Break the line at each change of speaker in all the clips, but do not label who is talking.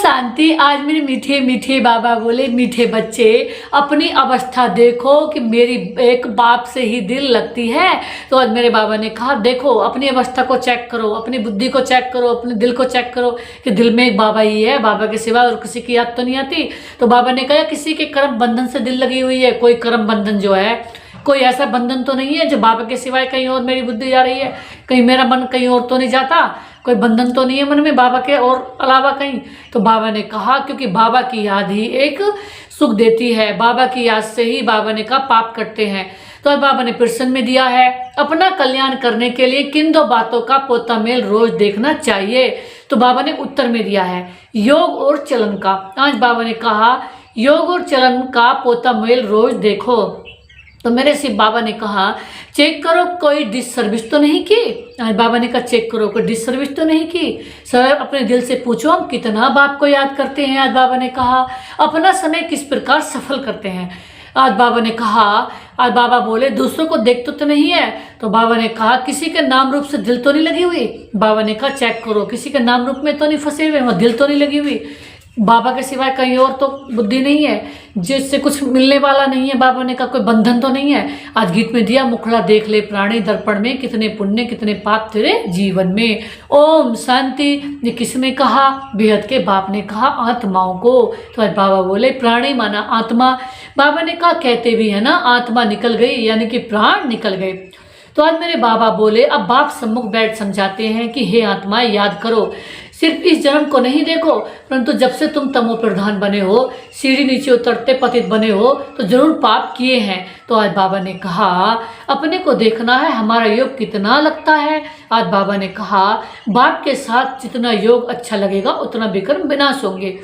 शांति। आज मेरे मीठे मीठे बाबा बोले, मीठे बच्चे अपनी अवस्था देखो कि मेरी एक बाप से ही दिल लगती है। तो आज मेरे बाबा ने कहा देखो अपनी अवस्था को चेक करो, अपनी बुद्धि को चेक करो, अपने दिल को चेक करो कि दिल में एक बाबा ही है, बाबा के सिवा और किसी की याद तो नहीं आती। तो बाबा ने कहा किसी के कर्म बंधन से दिल लगी हुई है, कोई कर्म बंधन जो है, कोई ऐसा बंधन तो नहीं है जो बाबा के सिवाय कहीं और मेरी बुद्धि जा रही है, कहीं मेरा मन कहीं और तो नहीं जाता, कोई बंधन तो नहीं है मन में बाबा के और अलावा कहीं। तो बाबा ने कहा क्योंकि बाबा की याद ही एक सुख देती है, बाबा की याद से ही बाबा ने कहा पाप कटते हैं। तो बाबा ने प्रश्न में दिया है अपना कल्याण करने के लिए किन दो बातों का पोता मेल रोज देखना चाहिए। तो बाबा ने उत्तर में दिया है योग और चलन का। आज बाबा ने कहा योग और चलन का पोता मेल रोज देखो। तो मेरे से बाबा ने कहा चेक करो कोई डिससर्विस तो नहीं की। आज बाबा ने कहा चेक करो कोई डिससर्विस तो नहीं की। सर अपने दिल से पूछो हम कितना बाप को याद करते हैं। आज बाबा ने कहा अपना समय किस प्रकार सफल करते हैं। आज बाबा ने कहा, आज बाबा बोले दूसरों को देखते तो नहीं है। तो बाबा ने कहा किसी के नाम रूप से दिल तो नहीं लगी हुई। बाबा ने कहा चेक करो किसी के नाम रूप में तो नहीं फंसे हुए, वहाँ दिल तो नहीं लगी हुई, बाबा के सिवाय कहीं और तो बुद्धि नहीं है, जिससे कुछ मिलने वाला नहीं है। बाबा ने कहा कोई बंधन तो नहीं है। आज गीत में दिया मुखड़ा देख ले प्राणी दर्पण में, कितने पुण्य कितने पाप तेरे जीवन में। ओम शांति। ये किसने कहा? बेहद के बाप ने कहा आत्माओं को। तो आज बाबा बोले प्राणी माना आत्मा। बाबा ने कहा कहते भी है ना आत्मा निकल गई, यानी कि प्राण निकल गए। तो आज मेरे बाबा बोले अब बाप सम्मुख बैठ समझाते हैं कि हे आत्मा याद करो, सिर्फ इस जन्म को नहीं देखो, परंतु जब से तुम तमो प्रधान बने हो, सीढ़ी नीचे उतरते पतित बने हो, तो जरूर पाप किए हैं। तो आज बाबा ने कहा अपने को देखना है हमारा योग कितना लगता है। आज बाबा ने कहा बाप के साथ जितना योग अच्छा लगेगा उतना विकर्म विनाश होंगे।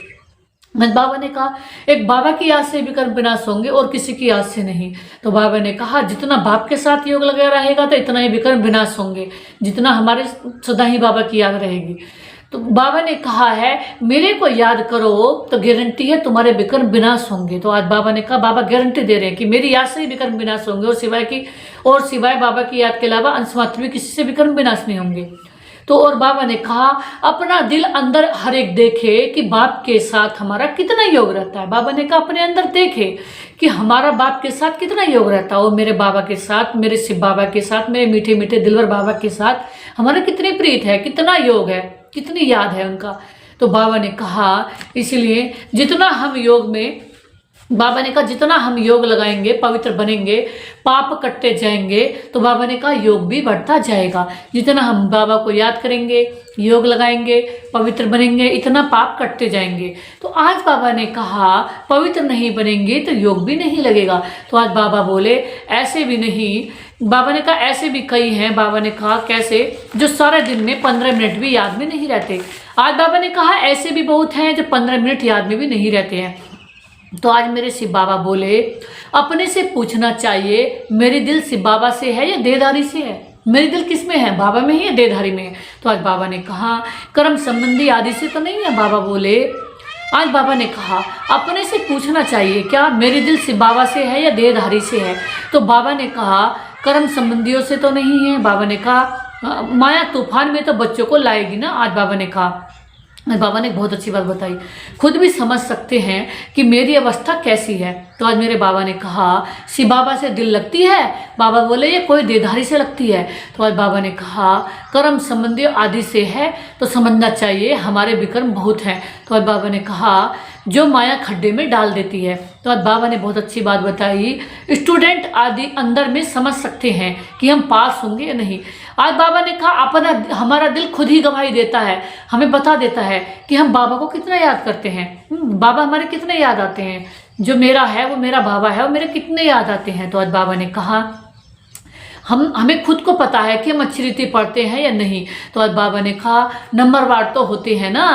बाबा ने कहा एक बाबा की याद से विकर्म विनाश होंगे और किसी की याद से नहीं। तो बाबा ने कहा जितना बाप के साथ योग लगा रहेगा तो इतना ही विकर्म विनाश होंगे, जितना हमारे सदा ही बाबा की याद रहेगी। तो बाबा ने कहा है मेरे को याद करो तो गारंटी है तुम्हारे विकर्म विनाश होंगे। तो आज बाबा ने कहा बाबा गारंटी दे रहे हैं कि मेरी याद से ही विकर्म विनाश होंगे और सिवाय बाबा की याद के अलावा अंश मात्र भी किसी से विकर्म विनाश नहीं होंगे। तो और बाबा ने कहा अपना दिल अंदर हर एक देखे कि बाप के साथ हमारा कितना योग रहता है। बाबा ने कहा अपने अंदर देखे कि हमारा बाप के साथ कितना योग रहता है, और मेरे बाबा के साथ, मेरे शिव बाबा के साथ, मेरे मीठे मीठे दिलवर बाबा के साथ हमारा कितनी प्रीत है, कितना योग है, कितनी याद है उनका। तो बाबा ने कहा इसलिए जितना हम योग में, बाबा ने कहा जितना हम योग लगाएंगे पवित्र बनेंगे, पाप कटते जाएंगे। तो बाबा ने कहा योग भी बढ़ता जाएगा। जितना हम बाबा को याद करेंगे, योग लगाएंगे, पवित्र बनेंगे, इतना पाप कटते जाएंगे। तो आज बाबा ने कहा पवित्र नहीं बनेंगे तो योग भी नहीं लगेगा। तो आज बाबा बोले ऐसे भी नहीं, बाबा ने कहा ऐसे भी कई हैं। बाबा ने कहा कैसे, जो सारे दिन में 15 मिनट भी याद में नहीं रहते। आज बाबा ने कहा ऐसे भी बहुत हैं जो 15 मिनट याद में भी नहीं रहते हैं। तो आज मेरे शिव बाबा बोले अपने से पूछना चाहिए मेरी दिल शिव बाबा से है या देहधारी से है, मेरी दिल किस में है, बाबा में है या देहधारी में है। तो आज बाबा ने कहा कर्म संबंधी आदि से तो नहीं है। बाबा बोले, आज बाबा ने कहा अपने से पूछना चाहिए क्या मेरी दिल शिव बाबा से है या देहधारी से है। तो बाबा ने कहा कर्म संबंधियों से तो नहीं है। बाबा ने कहा माया तूफान में तो बच्चों को लाएगी ना। आज बाबा ने कहा, बाबा ने बहुत अच्छी बात बताई, खुद भी समझ सकते हैं कि मेरी अवस्था कैसी है। तो आज मेरे बाबा ने कहा शिव बाबा से दिल लगती है। बाबा बोले ये कोई देहधारी से लगती है। तो आज बाबा ने कहा कर्म संबंधी आदि से है तो समझना चाहिए हमारे विकर्म बहुत हैं। तो आज बाबा ने कहा जो माया खड्डे में डाल देती है। तो आज बाबा ने बहुत अच्छी बात बताई, स्टूडेंट आदि अंदर में समझ सकते हैं कि हम पास होंगे या नहीं। आज बाबा ने कहा अपना हमारा दिल खुद ही गवाही देता है, हमें बता देता है कि हम बाबा को कितना याद करते हैं। बाबा हमारे कितने याद आते हैं, जो मेरा है वो मेरा बाबा है, वो मेरे कितने याद आते हैं। तो आज बाबा ने कहा हमें खुद को पता है कि हम अच्छी रीति पढ़ते हैं या नहीं। तो आज बाबा ने कहा नंबरवार तो होते हैं ना।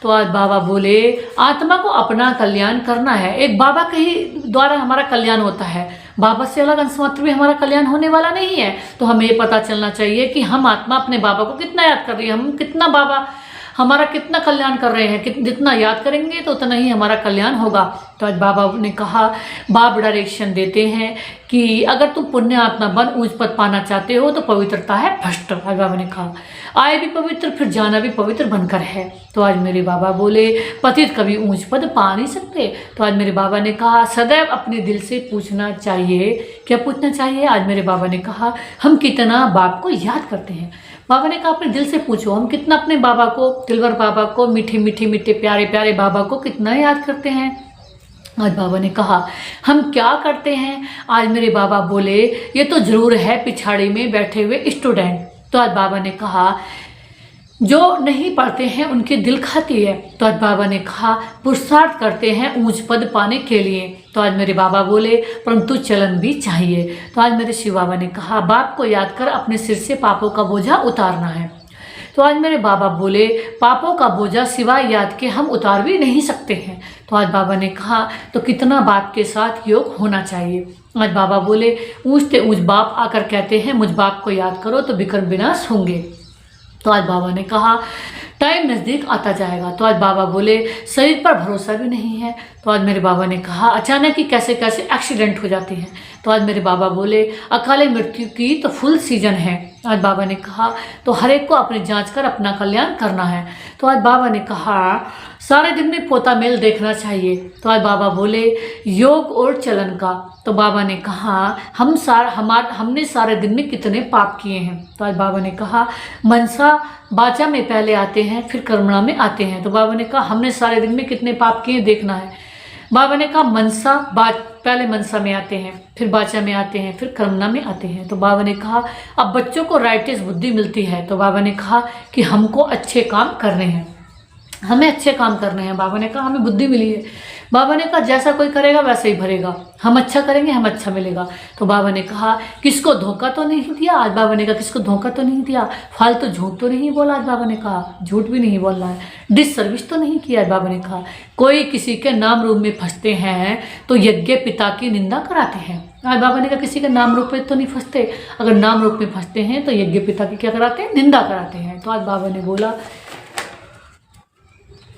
तो आज बाबा बोले आत्मा को अपना कल्याण करना है, एक बाबा के ही द्वारा हमारा कल्याण होता है, बाबा से अलग अंश मात्र भी हमारा कल्याण होने वाला नहीं है। तो हमें ये पता चलना चाहिए कि हम आत्मा अपने बाबा को कितना याद कर रही है, हम कितना बाबा हमारा कितना कल्याण कर रहे हैं, जितना याद करेंगे तो उतना ही हमारा कल्याण होगा। तो आज बाबा ने कहा, बाप डायरेक्शन देते हैं कि अगर तुम पुण्य आत्मा बन ऊंच पद पाना चाहते हो तो पवित्रता है भ्रष्ट। आज बाबा ने कहा आए भी पवित्र फिर जाना भी पवित्र बनकर है। तो आज मेरे बाबा बोले पतित कभी ऊंच पद पा नहीं सकते। तो आज मेरे बाबा ने कहा सदैव अपने दिल से पूछना चाहिए। क्या पूछना चाहिए? आज मेरे बाबा ने कहा हम कितना बाप को याद करते हैं। बाबा ने कहा अपने दिल से पूछो, हम कितना अपने बाबा को, दिलवर बाबा को, मीठे मीठे मीठे प्यारे प्यारे बाबा को कितना याद करते हैं। आज बाबा ने कहा हम क्या करते हैं? आज मेरे बाबा बोले ये तो जरूर है पिछाड़ी में बैठे हुए स्टूडेंट। तो आज बाबा ने कहा जो नहीं पढ़ते हैं उनकी दिल खाती है। तो आज बाबा ने कहा पुरुषार्थ करते हैं ऊंच पद पाने के लिए। तो आज मेरे बाबा बोले परंतु चलन भी चाहिए। तो आज मेरे शिव बाबा ने कहा बाप को याद कर अपने सिर से पापों का बोझा उतारना है। तो आज मेरे बाबा बोले पापों का बोझा सिवाय याद के हम उतार भी नहीं सकते हैं। तो आज बाबा ने कहा तो कितना बाप के साथ योग होना चाहिए। आज बाबा बोले ऊंच से ऊंच बाप आकर कहते हैं मुझ बाप को याद करो तो विकर्म विनाश होंगे। तो आज बाबा ने कहा टाइम नज़दीक आता जाएगा। तो आज बाबा बोले शरीर पर भरोसा भी नहीं है। तो आज मेरे बाबा ने कहा अचानक ही कैसे कैसे एक्सीडेंट हो जाते हैं। तो आज मेरे बाबा बोले अकाले मृत्यु की तो फुल सीजन है। आज बाबा ने कहा तो हर एक को अपनी जांच कर अपना कल्याण करना है। तो आज बाबा ने कहा सारे दिन में पोता मेल देखना चाहिए। तो आज बाबा बोले योग और चलन का। तो बाबा ने कहा हमने सारे दिन में कितने पाप किए हैं। तो आज बाबा ने कहा मनसा वाचा में पहले आते हैं फिर कर्मणा में आते हैं। तो बाबा ने कहा हमने सारे दिन में कितने पाप किए देखना है। बाबा ने कहा पहले मनसा में आते हैं फिर वाचा में आते हैं फिर कर्मणा में आते हैं। तो बाबा ने कहा अब बच्चों को राइटिस बुद्धि मिलती है। तो बाबा ने कहा कि हमको अच्छे काम करने हैं, हमें अच्छे काम करने हैं। बाबा ने कहा हमें बुद्धि मिली है। बाबा ने कहा जैसा कोई करेगा वैसे ही भरेगा, हम अच्छा करेंगे हम अच्छा मिलेगा। तो बाबा ने कहा किसको धोखा तो नहीं दिया। आज बाबा ने कहा किसको धोखा तो नहीं दिया, फालतू झूठ तो नहीं बोला। आज बाबा ने कहा झूठ भी नहीं बोलना है, डिससर्विस तो नहीं किया। आज बाबा ने कहा कोई किसी के नाम रूप में फंसते हैं तो यज्ञ पिता की निंदा कराते हैं। आज बाबा ने कहा किसी के नाम रूप में तो नहीं फंसते, अगर नाम रूप में फंसते हैं तो यज्ञ पिता की क्या कराते हैं, निंदा कराते हैं। तो आज बाबा ने बोला,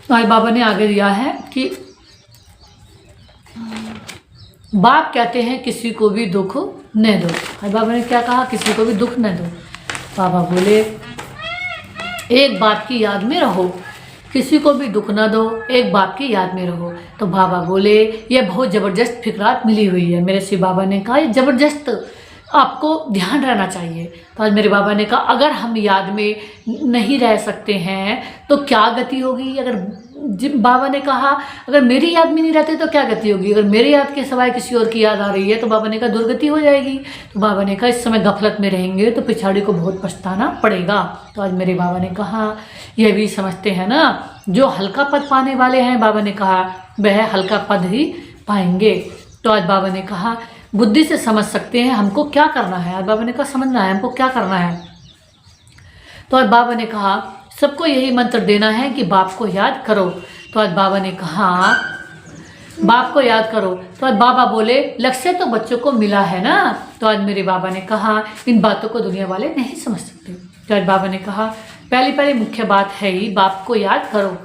आज बाबा ने आगे दिया है कि बाप कहते हैं किसी को भी दुख न दो। आज बाबा ने क्या कहा, किसी को भी दुख न दो। बाबा बोले एक बाप की याद में रहो, किसी को भी दुख न दो, एक बाप की याद में रहो। तो बाबा बोले ये बहुत ज़बरदस्त फिक्रात मिली हुई है। मेरे शिव बाबा ने कहा ये ज़बरदस्त आपको ध्यान रहना चाहिए। तो आज मेरे बाबा ने कहा अगर हम याद में नहीं रह सकते हैं तो क्या गति होगी। अगर बाबा ने कहा अगर मेरी याद में नहीं रहते तो क्या गति होगी, अगर मेरी याद के सिवाय किसी और की याद आ रही है तो बाबा ने कहा दुर्गति हो जाएगी। तो बाबा ने कहा इस समय गफलत में रहेंगे तो पिछाड़ी को बहुत पछताना पड़ेगा। तो आज मेरे बाबा ने कहा यह भी समझते हैं ना जो हल्का पद पाने वाले हैं, बाबा ने कहा वह हल्का पद ही पाएंगे। तो आज बाबा ने कहा बुद्धि से समझ सकते हैं हमको क्या करना है। आज बाबा ने कहा समझना है हमको क्या करना है। तो आज बाबा ने कहा सबको यही मंत्र देना है कि बाप को याद करो। तो आज बाबा ने कहा बाप को याद करो। तो आज बाबा बोले लक्ष्य तो बच्चों को मिला है ना। तो आज मेरे बाबा ने कहा इन बातों को दुनिया वाले नहीं समझ सकते। तो आज बाबा ने कहा पहली मुख्य बात है ही बाप को याद करो।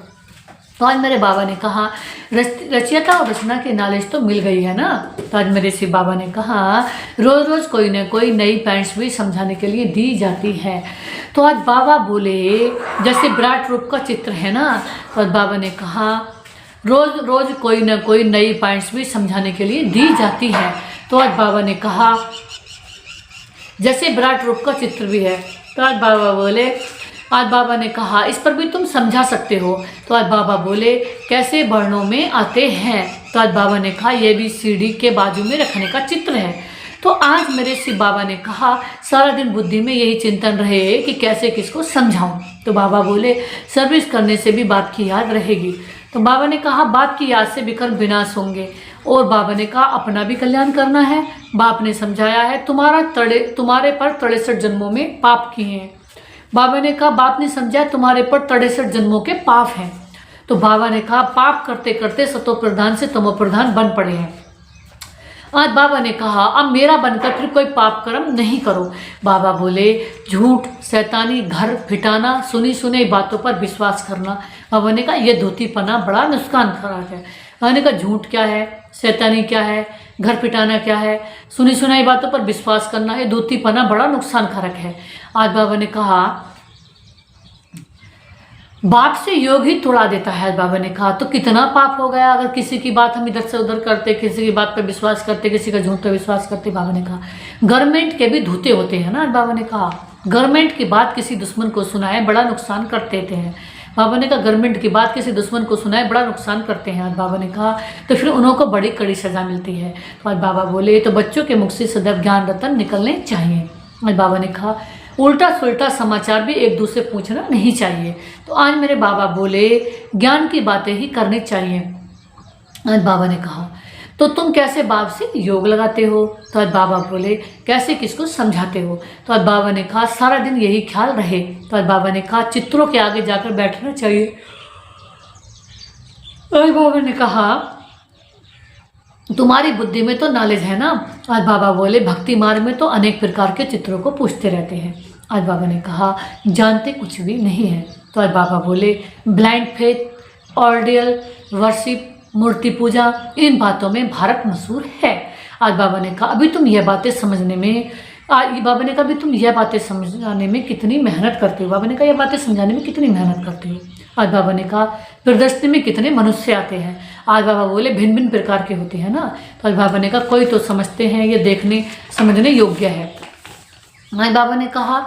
तो आज मेरे बाबा ने कहा रचयिता और रचना की नॉलेज तो मिल गई है ना। तो आज मेरे शिव बाबा ने कहा रोज रोज कोई ना कोई नई पॉइंट्स भी समझाने के लिए दी जाती है। तो आज बाबा बोले जैसे विराट रूप का चित्र है ना। तो आज बाबा ने कहा रोज रोज कोई ना कोई नई पॉइंट्स भी समझाने के लिए दी जाती है। तो आज बाबा ने कहा जैसे विराट रूप का चित्र भी है। तो आज बाबा बोले, आज बाबा ने कहा इस पर भी तुम समझा सकते हो। तो आज बाबा बोले कैसे वर्णों में आते हैं। तो आज बाबा ने कहा यह भी सीढ़ी के बाजू में रखने का चित्र है। तो आज मेरे शिव बाबा ने कहा सारा दिन बुद्धि में यही चिंतन रहे कि कैसे किसको समझाऊं। तो बाबा बोले सर्विस करने से भी बाप की याद रहेगी। तो बाबा ने कहा बाप की याद से विकर्म विनाश होंगे। और बाबा ने कहा अपना भी कल्याण करना है। बाप ने समझाया है तुम्हारे पर 63 जन्मों में पाप किए हैं। बाबा ने कहा बाप ने समझा तुम्हारे पर 63 जन्मों के पाप हैं। तो बाबा ने कहा पाप करते करते सतो प्रधान से तमो प्रधान बन पड़े हैं। आज बाबा ने कहा अब मेरा बनकर फिर कोई पाप कर्म नहीं करो। बाबा बोले झूठ, शैतानी, घर फिटाना, सुनी सुनी बातों पर विश्वास करना। बाबा ने कहा यह धोतीपना बड़ा नुकसानकारक है। बाबा ने कहा झूठ क्या है, शैतानी क्या है, घर पिटाना क्या है, सुनी सुनाई बातों पर विश्वास करना, ये धोतीपना बड़ा नुकसानकारक है। आज बाबा ने कहा बाप से योग ही तोड़ा देता है। बाबा ने कहा तो कितना पाप हो गया अगर किसी की बात हम इधर से उधर करते, किसी की बात पर विश्वास करते, किसी का झूठ पर विश्वास करते। बाबा ने कहा गवर्नमेंट के भी धूते होते हैं ना। बाबा ने कहा गवर्नमेंट की बात किसी दुश्मन को सुनाए बड़ा नुकसान कर देते हैं। बाबा ने कहा गवर्नमेंट की बात किसी दुश्मन को सुनाए बड़ा नुकसान करते हैं। आज बाबा ने कहा तो फिर उन्हों को बड़ी कड़ी सजा मिलती है। तो आज बाबा बोले तो बच्चों के मुख से सदैव ज्ञान रतन निकलने चाहिए। आज बाबा ने कहा उल्टा सुल्टा समाचार भी एक दूसरे पूछना नहीं चाहिए। तो आज मेरे बाबा बोले ज्ञान की बातें ही करनी चाहिए। आज बाबा ने कहा तो तुम कैसे बाप से योग लगाते हो? तो आज बाबा बोले कैसे किसको समझाते हो? तो आज बाबा ने कहा सारा दिन यही ख्याल रहे। तो आज बाबा ने कहा चित्रों के आगे जाकर बैठना चाहिए। आज बाबा ने कहा तुम्हारी बुद्धि में तो नॉलेज है ना। आज बाबा बोले भक्ति मार्ग में तो अनेक प्रकार के चित्रों को पूछते रहते हैं। आज बाबा ने कहा जानते कुछ भी नहीं है। तो आज बाबा बोले ब्लाइंड फेथ, ऑर्डियल वर्शिप, मूर्ति पूजा, इन बातों में भारत मशहूर है। आज बाबा ने कहा अभी तुम यह बातें समझने में बाबा ने कहा अभी तुम यह बातें समझाने में कितनी मेहनत करते हो? बाबा ने कहा यह बातें समझाने में कितनी मेहनत करते हो? आज बाबा ने कहा प्रदर्शनी में कितने मनुष्य आते हैं? आज बाबा बोले भिन्न भिन्न प्रकार के होते हैं ना। तो आज बाबा ने कहा कोई तो समझते हैं ये देखने समझने योग्य है। आज बाबा ने कहा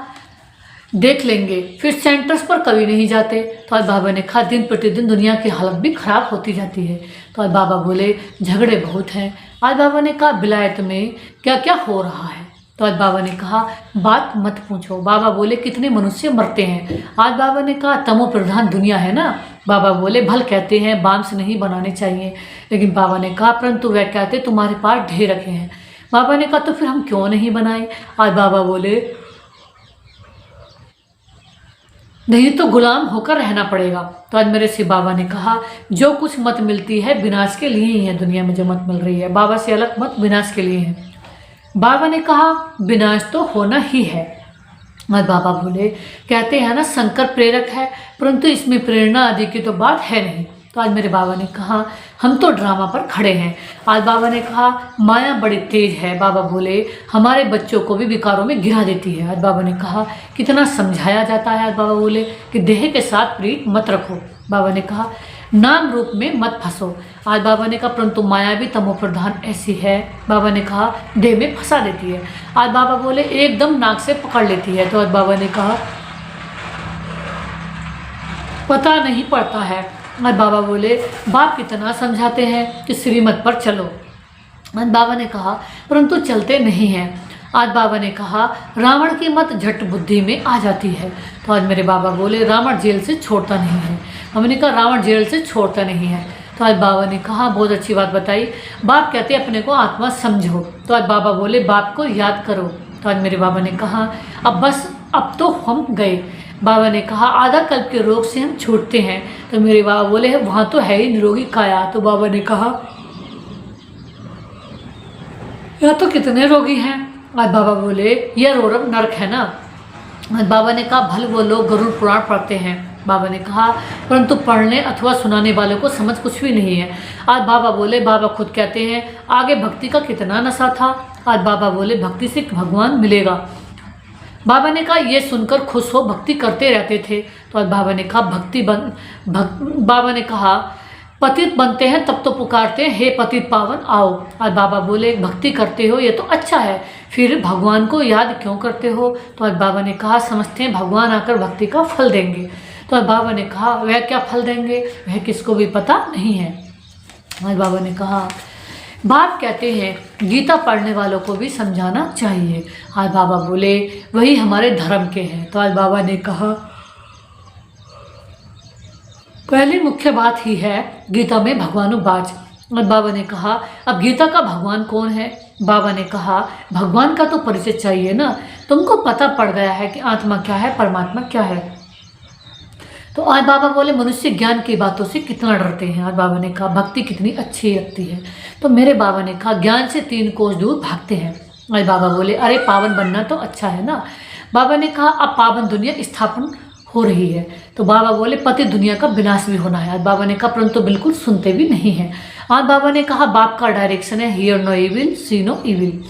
देख लेंगे, फिर सेंटर्स पर कभी नहीं जाते। तो आज बाबा ने कहा दिन प्रतिदिन दुनिया की हालत भी खराब होती जाती है। तो आज बाबा बोले झगड़े बहुत हैं। आज बाबा ने कहा विलायत में क्या क्या हो रहा है? तो आज बाबा ने कहा बात मत पूछो। बाबा बोले कितने मनुष्य मरते हैं? आज बाबा ने कहा तमो प्रधान दुनिया है ना। बाबा बोले भल कहते हैं बांस नहीं बनाने चाहिए, लेकिन बाबा ने कहा परंतु वह कहते तुम्हारे पास ढेर रखे हैं। बाबा ने कहा तो फिर हम क्यों नहीं बनाए? आज बाबा बोले नहीं तो गुलाम होकर रहना पड़ेगा। तो आज मेरे शिव बाबा ने कहा जो कुछ मत मिलती है विनाश के लिए ही है। दुनिया में जो मत मिल रही है बाबा से अलग मत विनाश के लिए है। बाबा ने कहा विनाश तो होना ही है। आज बाबा बोले कहते हैं ना शंकर प्रेरक है, परंतु इसमें प्रेरणा आदि की तो बात है नहीं। तो आज मेरे बाबा ने कहा हम तो ड्रामा पर खड़े हैं। आज बाबा ने कहा माया बड़ी तेज है। बाबा बोले हमारे बच्चों को भी विकारों में गिरा देती है। आज बाबा ने कहा कितना समझाया जाता है। आज बाबा बोले कि देह के साथ प्रीत मत रखो। बाबा ने कहा नाम रूप में मत फंसो। आज बाबा ने कहा परंतु माया भी तमो प्रधान ऐसी है। बाबा ने कहा देह में फंसा देती है। आज बाबा बोले एकदम नाक से पकड़ लेती है। तो आज बाबा ने कहा पता नहीं पड़ता है। आज बाबा बोले बाप कितना समझाते हैं कि श्रीमत पर चलो। आज बाबा ने कहा परंतु चलते नहीं हैं। आज बाबा ने कहा रावण की मत झट बुद्धि में आ जाती है। तो आज मेरे बाबा बोले रावण जेल से छोड़ता नहीं है। हमने कहा रावण जेल से छोड़ता नहीं है। तो आज बाबा ने कहा बहुत अच्छी बात बताई। बाप कहते अपने को आत्मा समझो। तो आज बाबा बोले बाप को याद करो। तो आज मेरे बाबा ने कहा अब बस अब तो हम गए। बाबा ने कहा आधा कल्प के रोग से हम छूटते हैं। तो मेरे बाबा बोले वहाँ तो है ही निरोगी काया। तो बाबा ने कहा यहाँ तो कितने रोगी हैं। आज बाबा बोले यह रोरब नरक है ना। आज बाबा ने कहा भल वो लोग गरुड़ पुराण पढ़ते हैं। बाबा ने कहा परंतु पढ़ने अथवा सुनाने वालों को समझ कुछ भी नहीं है। आज बाबा बोले बाबा खुद कहते हैं आगे भक्ति का कितना नशा था। आज बाबा बोले भक्ति से भगवान मिलेगा। बाबा ने कहा ये सुनकर खुश हो भक्ति करते रहते थे। तो आज बाबा ने कहा बाबा ने कहा पतित बनते हैं तब तो पुकारते हैं हे पतित पावन आओ। आज बाबा बोले भक्ति करते हो ये तो अच्छा है, फिर भगवान को याद क्यों करते हो? तो आज बाबा ने कहा समझते हैं भगवान आकर भक्ति का फल देंगे। तो आज बाबा ने कहा वह क्या फल देंगे वह किसको भी पता नहीं है। आज बाबा ने कहा बाप कहते हैं गीता पढ़ने वालों को भी समझाना चाहिए। आज बाबा बोले वही हमारे धर्म के हैं। तो आज बाबा ने कहा पहली मुख्य बात ही है गीता में भगवानुवाच। आज बाबा ने कहा अब गीता का भगवान कौन है? बाबा ने कहा भगवान का तो परिचय चाहिए ना। तुमको पता पड़ गया है कि आत्मा क्या है परमात्मा क्या है। तो आज बाबा बोले मनुष्य ज्ञान की बातों से कितना डरते हैं। आज बाबा ने कहा भक्ति कितनी अच्छी लगती है। तो मेरे बाबा ने कहा ज्ञान से 3 कोस दूर भागते हैं। आज बाबा बोले अरे पावन बनना तो अच्छा है ना। बाबा ने कहा अब पावन दुनिया स्थापन हो रही है। तो बाबा बोले पति दुनिया का विनाश भी होना है। आज बाबा ने कहा परंतु बिल्कुल सुनते भी नहीं है। आज बाबा ने कहा बाप का डायरेक्शन है hear no evil see no evil.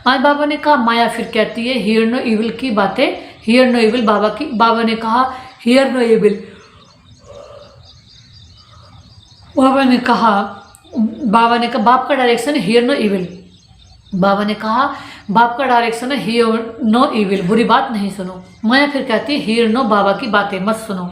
आज बाबा ने कहा माया फिर कहती है हियर नो इविल की बातें, हियर नो इविल बाबा ने कहा हियर नो इविल। बाबा ने कहा बाप का डायरेक्शन है हियर नो इविल। बाबा ने कहा बाप का डायरेक्शन है हियर नो इविल, बुरी बात नहीं सुनो। माया फिर कहती है हियर नो बाबा की बातें मत सुनो।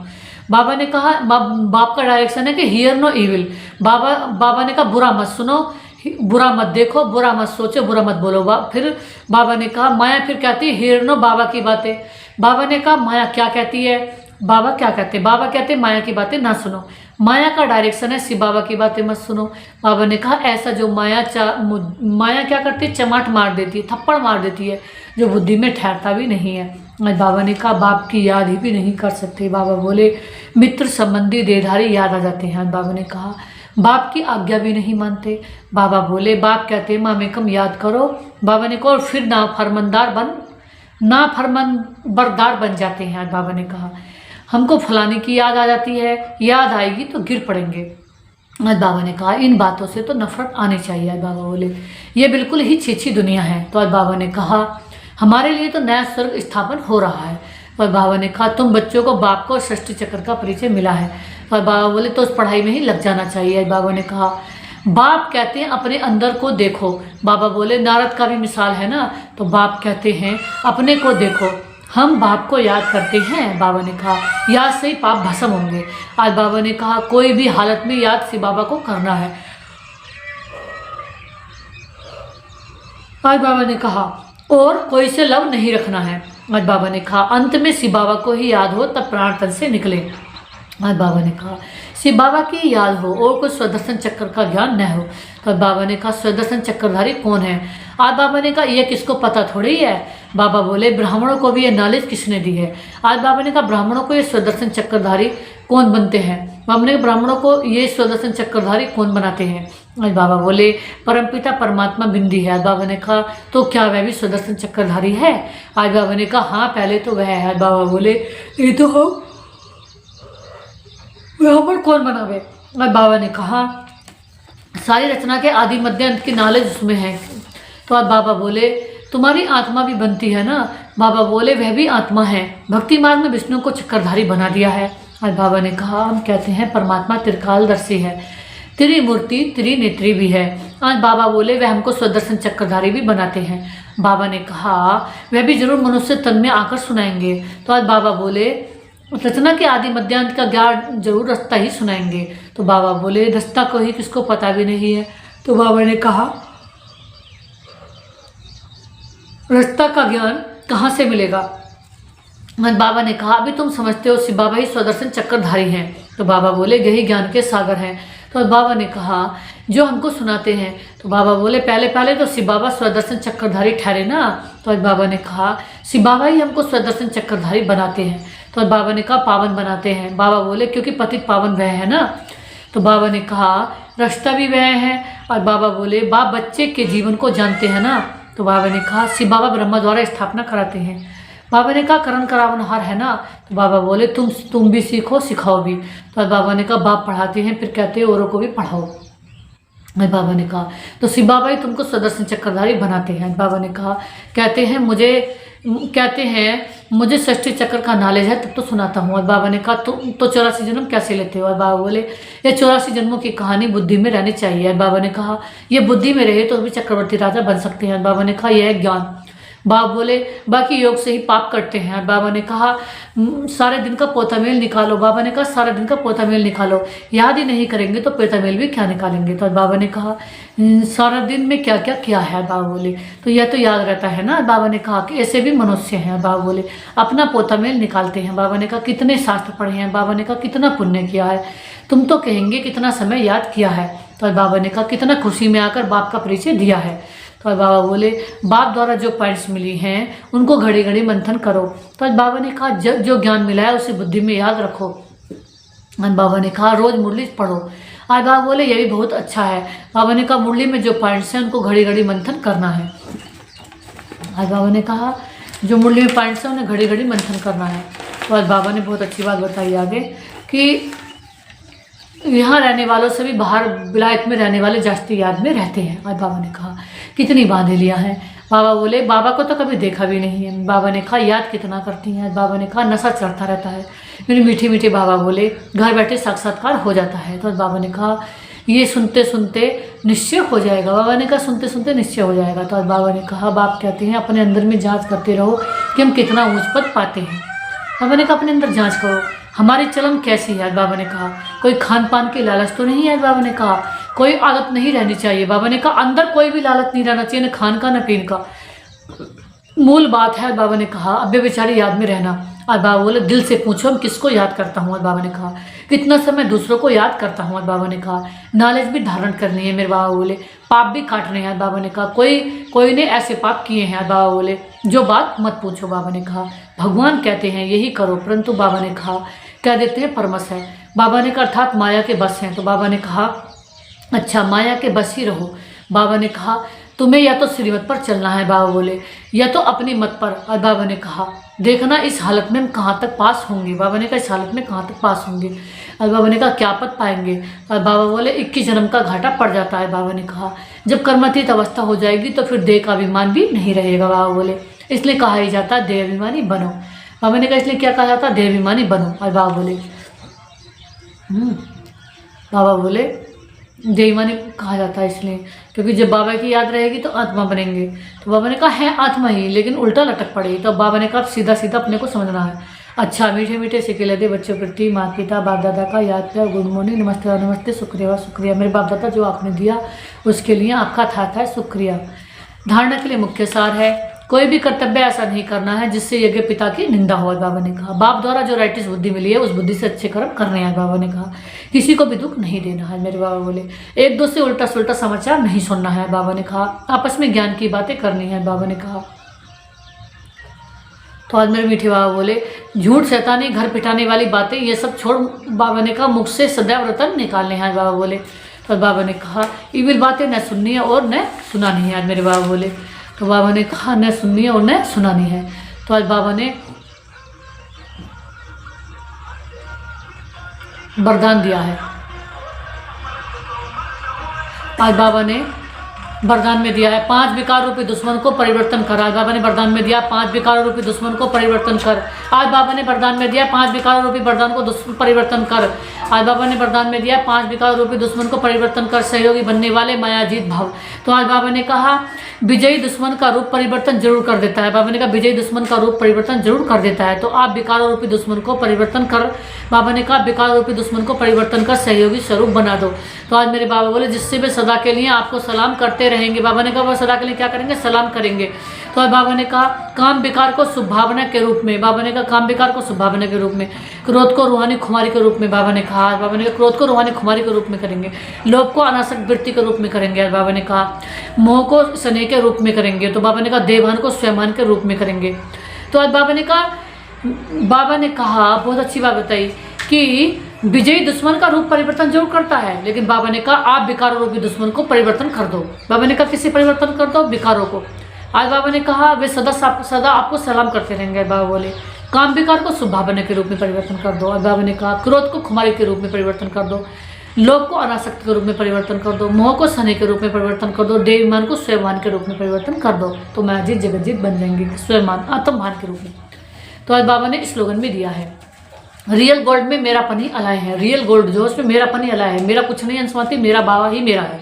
बाबा ने कहा बाप का डायरेक्शन है कि हियर नो इविल। बाबा ने कहा बुरा मत सुनो, बुरा मत देखो, बुरा मत सोचो, बुरा मत बोलो। फिर बाबा ने कहा माया फिर कहती है हियर नो बाबा की बातें। बाबा ने कहा माया क्या कहती है, बाबा क्या कहते हैं? बाबा कहते हैं माया की बातें ना सुनो। माया का डायरेक्शन है शिव बाबा की बातें मत सुनो। बाबा ने कहा ऐसा जो माया क्या करती है, चमाट मार देती है, थप्पड़ मार देती है, जो बुद्धि में ठहरता भी नहीं है। बाबा ने कहा बाप की याद ही भी नहीं कर सकते। बाबा बोले मित्र संबंधी देहधारी याद आ जाते हैं। बाबा ने कहा बाप की आज्ञा भी नहीं मानते। बाबा बोले बाप कहते हैं माँ में कम याद करो। बाबा ने कहा और फिर नाफरमानबरदार बन जाते हैं। आज बाबा ने कहा हमको फलाने की याद आ जाती है, याद आएगी तो गिर पड़ेंगे। आज बाबा ने कहा इन बातों से तो नफरत आनी चाहिए। आज बाबा बोले ये बिल्कुल ही छीछी दुनिया है। तो आज बाबा ने कहा हमारे लिए तो नया स्वर्ग स्थापन हो रहा है। और बाबा ने कहा तुम बच्चों को बाप को सृष्टि चक्र का परिचय मिला है। और बाबा बोले तो उस पढ़ाई में ही लग जाना चाहिए। आज बाबा ने कहा बाप कहते हैं अपने अंदर को देखो। बाबा बोले नारद का भी मिसाल है ना। तो बाप कहते हैं अपने को देखो, हम बाप को याद करते हैं। बाबा ने कहा याद से ही पाप भस्म होंगे। आज बाबा ने कहा कोई भी हालत में याद शिव बाबा को करना है। आज बाबा ने कहा और कोई से लव नहीं रखना है। आज बाबा ने कहा अंत में शिव बाबा को ही याद हो तब प्राण तन से निकले। आज बाबा ने कहा शिव बाबा की याद हो और कोई स्वदर्शन चक्र का ज्ञान न हो। तो बाबा ने कहा स्वदर्शन चक्रधारी कौन है? आज बाबा ने कहा ये किसको पता थोड़ी है। बाबा बोले ब्राह्मणों को भी ये नॉलेज किसने दी है? आज बाबा ने कहा ब्राह्मणों को ये स्वदर्शन चक्रधारी कौन बनते हैं? बाबा ने कहा ब्राह्मणों को ये स्वदर्शन चक्रधारी कौन बनाते हैं? आज बाबा बोले परमपिता परमात्मा बिंदी है। आज बाबा ने कहा तो क्या वह भी स्वदर्शन चक्रधारी है? आज बाबा ने कहा हाँ पहले तो वह है। आज बाबा बोले ये तो हो ब्राह्मण कौन बनावे? आज बाबा ने कहा सारी रचना के आदि मध्य अंत की नॉलेज उसमें है। तो आज बाबा बोले तुम्हारी आत्मा भी बनती है ना। बाबा बोले वह भी आत्मा है, भक्ति मार्ग में विष्णु को चक्रधारी बना दिया है। आज बाबा ने कहा हम कहते हैं परमात्मा त्रिकालदर्शी है, त्रिमूर्ति त्रिनेत्री भी है। आज बाबा बोले वह हमको स्वदर्शन चक्रधारी भी बनाते हैं। बाबा ने कहा वह भी जरूर मनुष्य तन में आकर सुनाएंगे। तो आज बाबा बोले रचना के आदि मध्यांत का ज्ञान जरूर रास्ता ही सुनाएंगे। तो बाबा बोले रास्ता को ही किसको पता भी नहीं है। तो बाबा ने कहा रास्ता का ज्ञान कहाँ से मिलेगा? बाबा ने कहा अभी तुम समझते हो शिव बाबा ही स्वदर्शन चक्रधारी हैं। तो बाबा बोले यही ज्ञान के सागर हैं। तो बाबा ने कहा जो हमको सुनाते हैं। तो बाबा बोले पहले तो शिव बाबा स्वदर्शन चक्रधारी ठहरे ना। तो आज बाबा ने कहा शिव बाबा ही हमको स्वदर्शन चक्रधारी बनाते हैं। तो आज बाबा ने कहा पावन बनाते हैं। बाबा बोले क्योंकि पतित पावन वह है ना। तो बाबा ने कहा रास्ता भी वह है। और बाबा बोले बाप बच्चे के जीवन को जानते हैं ना। तो बाबा ने कहा शिव बाबा ब्रह्मा द्वारा स्थापना कराते हैं। बाबा ने कहा करण करावनहार है ना। तो बाबा बोले तुम भी सीखो सिखाओ भी। तो बाबा ने कहा बाप पढ़ाते हैं फिर कहते हैं औरों को भी पढ़ाओ। बाबा ने कहा तो शिव बाबा ही तुमको स्वदर्शन चक्रधारी बनाते हैं। बाबा ने कहा कहते हैं मुझे षष्ठी चक्र का नॉलेज है तब तो सुनाता हूँ। और बाबा ने कहा तो 84 जन्म कैसे लेते हो? और बाबा बोले ये 84 जन्मों की कहानी बुद्धि में रहनी चाहिए। बाबा ने कहा ये बुद्धि में रहे तो भी चक्रवर्ती राजा बन सकते हैं। बाबा ने कहा यह है ज्ञान। बाबा बोले बाकी योग से ही पाप करते हैं। बाबा ने कहा सारे दिन का पोतामेल निकालो। बाबा ने कहा सारे दिन का पोतामेल निकालो, याद ही नहीं करेंगे तो पोतामेल भी क्या निकालेंगे? तो बाबा ने कहा सारा दिन में क्या क्या किया है? बाबा बोले तो यह तो याद रहता है ना। बाबा ने कहा कि ऐसे भी मनुष्य हैं। बाबा बोले अपना पोतामेल निकालते हैं। बाबा ने कहा कितने शास्त्र पढ़े हैं? बाबा ने कहा कितना पुण्य किया है? तुम तो कहेंगे कितना समय याद किया है। तो बाबा ने कहा कितना खुशी में आकर बाप का परिचय दिया है। तो बाबा बोले बाप द्वारा जो पॉइंट्स मिली हैं उनको घड़ी घड़ी मंथन करो। तो आज बाबा ने कहा जो ज्ञान मिला है उसे बुद्धि में याद रखो। आज बाबा ने कहा रोज़ मुरली पढ़ो। आज बाबा बोले ये भी बहुत अच्छा है। बाबा ने कहा मुरली में जो पॉइंट्स हैं उनको घड़ी घड़ी मंथन करना है। आज बाबा ने कहा जो मुरली में पॉइंट्स हैं उन्हें घड़ी घड़ी मंथन करना है। तो आज बाबा ने बहुत अच्छी बात बताई आगे कि यहाँ रहने वालों से भी बाहर विलायत में रहने वाले जास्ती याद में रहते हैं। आज बाबा ने कहा कितनी बांधेलियाँ हैं। बाबा बोले बाबा को तो कभी देखा भी नहीं है। बाबा ने कहा याद कितना करती हैं। आज बाबा ने कहा नशा चढ़ता रहता है। मेरे मीठे मीठे बाबा बोले घर बैठे साक्षात्कार हो जाता है। तो आज बाबा ने कहा ये सुनते सुनते निश्चय हो जाएगा। बाबा ने कहा सुनते सुनते निश्चय हो जाएगा। तो आज बाबा ने कहा बाप कहते हैं अपने अंदर में जाँच करते रहो कि हम कितना ऊँच पद पाते हैं। बाबा ने कहा अपने अंदर जाँच करो हमारी चलन कैसी है। आज बाबा ने कहा कोई खान पान की लालच तो नहीं है। आज बाबा ने कहा कोई आदत नहीं रहनी चाहिए। बाबा ने कहा अंदर कोई भी लालच नहीं रहना चाहिए, न खान का न पीन का। मूल बात है। बाबा ने कहा अब बेचारी याद में रहना। आज बाबा बोले दिल से पूछो हम किसको याद करता हूँ। आज बाबा ने कहा कितना समय दूसरों को याद करता हूँ। आज बाबा ने कहा नॉलेज भी धारण करनी है। मेरे बाबा बोले पाप भी काटने हैं। बाबा ने कहा कोई ने ऐसे पाप किए हैं। बाबा बोले जो बात मत पूछो। बाबा ने कहा भगवान कहते हैं यही करो, परंतु बाबा ने कहा कह देते हैं परमस है। बाबा ने कहा अर्थात माया के बस हैं। तो बाबा ने कहा अच्छा माया के बस ही रहो। बाबा ने कहा तुम्हें या तो श्रीमत पर चलना है। बाबा बोले या तो अपनी मत पर। और बाबा ने कहा देखना इस हालत में हम कहाँ तक पास होंगे। बाबा ने कहा इस हालत में कहाँ तक पास होंगे। और बाबा ने कहा क्या पद पाएंगे। और बाबा बोले 21 जन्म का घाटा पड़ जाता है। बाबा ने कहा जब कर्मातीत अवस्था हो जाएगी तो फिर देह का अभिमान भी नहीं रहेगा। बाबा बोले इसलिए कहा ही जाता है देह अभिमानी बनो। बाबा ने कहा इसलिए क्या कहा जाता है देह अभिमानी बनो। और बाबा बोले देहमानी कहा जाता है इसलिए क्योंकि जब बाबा की याद रहेगी तो आत्मा बनेंगे। तो बाबा ने कहा है आत्मा ही लेकिन उल्टा लटक पड़ेगी। तो बाबा ने कहा सीधा सीधा अपने को समझना है। अच्छा मीठे मीठे सिके लदे बच्चों प्रति माँ पिता बाप दादा का याद किया। गुड मॉर्निंग नमस्ते नमस्ते शुक्रिया शुक्रिया। मेरे बाप दादा जो आपने दिया उसके लिए आपका था शुक्रिया। धारणा के लिए मुख्य सार है कोई भी कर्तव्य ऐसा नहीं करना है जिससे यज्ञ पिता की निंदा हो। बाबा ने कहा बाप द्वारा जो राइटिस बुद्धि मिली है उस बुद्धि से अच्छे कर्म करने हैं। बाबा ने कहा किसी को भी दुख नहीं देना है। मेरे बाबा बोले एक दो से उल्टा सुल्टा समाचार नहीं सुनना है। बाबा ने कहा आपस में ज्ञान की बातें करनी है। बाबा ने कहा तो आज मेरे मीठे बाबा बोले झूठ शैतानी घर पिटाने वाली बातें ये सब छोड़। बाबा ने कहा मुख से सदैव रतन निकालने हैं। बाबा बोले तो बाबा ने कहा इविल बातें न सुननी है और न सुनानी है। आज मेरे बाबा बोले तो बाबा ने कहा न सुननी है और न सुनानी है। तो आज बाबा ने वरदान दिया है। आज बाबा ने वरदान में दिया है 5 विकार रूपी दुश्मन को परिवर्तन कर। आज बाबा ने वरदान में दिया 5 विकार रूपी दुश्मन को परिवर्तन कर। आज बाबा ने वरदान में दिया 5 विकार रूपी वरदान को परिवर्तन कर। आज बाबा ने वरदान में दिया 5 विकार रूपी दुश्मन को परिवर्तन कर सहयोगी बनने वाले मायाजीत भव। तो आज बाबा ने कहा विजयी दुश्मन का रूप परिवर्तन जरूर कर देता है। बाबा ने कहा विजयी दुश्मन का रूप परिवर्तन जरूर कर देता है। तो आप विकार रूपी दुश्मन को परिवर्तन कर। बाबा ने कहा विकार रूपी दुश्मन को परिवर्तन कर सहयोगी स्वरूप बना दो। तो आज मेरे बाबा बोले जिससे वे सदा के लिए आपको सलाम करते रहेंगे। बाबा ने कहा वह सदा के लिए क्या करेंगे सलाम करेंगे। तो आज बाबा ने कहा काम विकार को शुभ भावना के रूप में। बाबा ने कहा काम विकार को शुभ भावना के रूप में। क्रोध को रूहानी खुमारी के रूप में। बाबा ने कहा बाबा ने कहा क्रोध को रूहानी खुमारी के रूप में करेंगे। लोभ को अनासक्त वृत्ति के रूप में करेंगे। बाबा ने कहा मोह को स्नेह के रूप में करेंगे। तो बाबा ने कहा देवान को स्वयं के रूप में करेंगे। तो आज बाबा ने कहा बहुत अच्छी बात बताई कि विजयी दुश्मन का रूप परिवर्तन जरूर करता है लेकिन बाबा ने कहा आप विकारों रूपी दुश्मन को परिवर्तन कर दो। बाबा ने कहा किसे परिवर्तन कर दो विकारों को। आज बाबा ने कहा वे सदा आपको सलाम करते रहेंगे। बाबा बोले काम विकार को शुभ भावना के रूप में परिवर्तन कर दो। आज बाबा ने कहा क्रोध को खुमारी के रूप में परिवर्तन कर दो। लोभ को अनासक्त के रूप में परिवर्तन कर दो। मोह को स्नेह के रूप में परिवर्तन कर दो। देवमान को स्वयंमान के रूप में परिवर्तन कर दो। तो मैं अजीत जगजीत बन जाएंगे स्वयंमान आत्मभान के रूप में। तो आज बाबा ने स्लोगन भी दिया है रियल गोल्ड में मेरापन ही अलाय है। रियल गोल्ड जो उसमें मेरापन ही अलाय है। मेरा कुछ नहीं अंशमाती मेरा बाबा ही मेरा है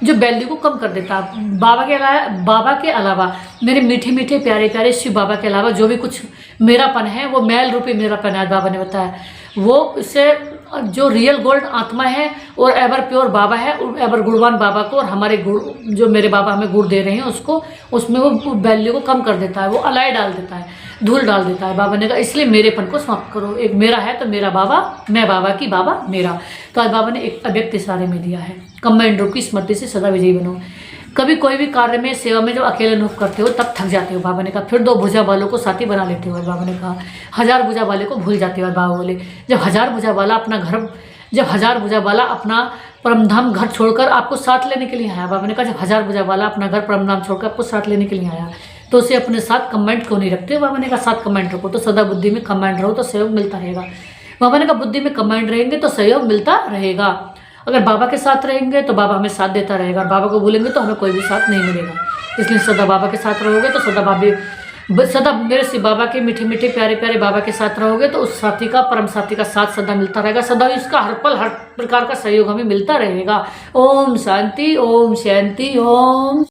जो वैल्यू को कम कर देता है। बाबा के अलावा मेरे मीठे मीठे प्यारे प्यारे शिव बाबा के अलावा जो भी कुछ मेरापन है वो मैल रूपी मेरापन है। बाबा ने बताया वो इससे जो रियल गोल्ड आत्मा है और एवर प्योर बाबा है एवर गुणवान बाबा को और हमारे गुड़ जो मेरे बाबा हमें गुड़ दे रहे हैं उसको उसमें वो वैल्यू को कम कर देता है। वो अलाय डाल देता है धूल डाल देता है। बाबा ने कहा इसलिए मेरेपन को समाप्त करो। एक मेरा है तो मेरा बाबा मैं बाबा की बाबा मेरा। तो आज बाबा ने एक अव्यक्त इशारे में दिया है कंबाइंड रूप की स्मृति से सदा विजयी बनो। कभी कोई भी कार्य में, सेवा में जब अकेले अनुभव करते हो तब थक जाते हो, बाबा ने कहा। फिर 2 भुजा वालों को साथी बना लेते हो, बाबा ने कहा। 1000 भुजा वाले को भूल जाते हो, बाबा बोले। जब 1000 भुजा वाला अपना परमधाम घर छोड़कर आपको साथ लेने के लिए आया, बाबा ने कहा जब 1000 भुजा वाला अपना घर परमधाम छोड़कर आपको साथ लेने के लिए आया, तो उसे अपने साथ कमेंट क्यों नहीं रखते? बाबा ने कहा साथ कमेंट रखो, तो सदा बुद्धि में कमेंट रहो तो सहयोग मिलता रहेगा। बाबा ने कहा बुद्धि में कमेंट रहेंगे तो सहयोग मिलता रहेगा। अगर बाबा के साथ रहेंगे तो बाबा हमें साथ देता रहेगा, बाबा को बोलेंगे तो हमें कोई भी साथ नहीं मिलेगा। इसलिए सदा बाबा के साथ रहोगे तो सदा मेरे से बाबा के मीठे मीठे प्यारे प्यारे बाबा के साथ रहोगे तो उस साथी का, परम साथी का साथ सदा मिलता रहेगा, सदा इसका हर पल हर प्रकार का सहयोग हमें मिलता रहेगा। ओम शांति, ओम शांति, ओम।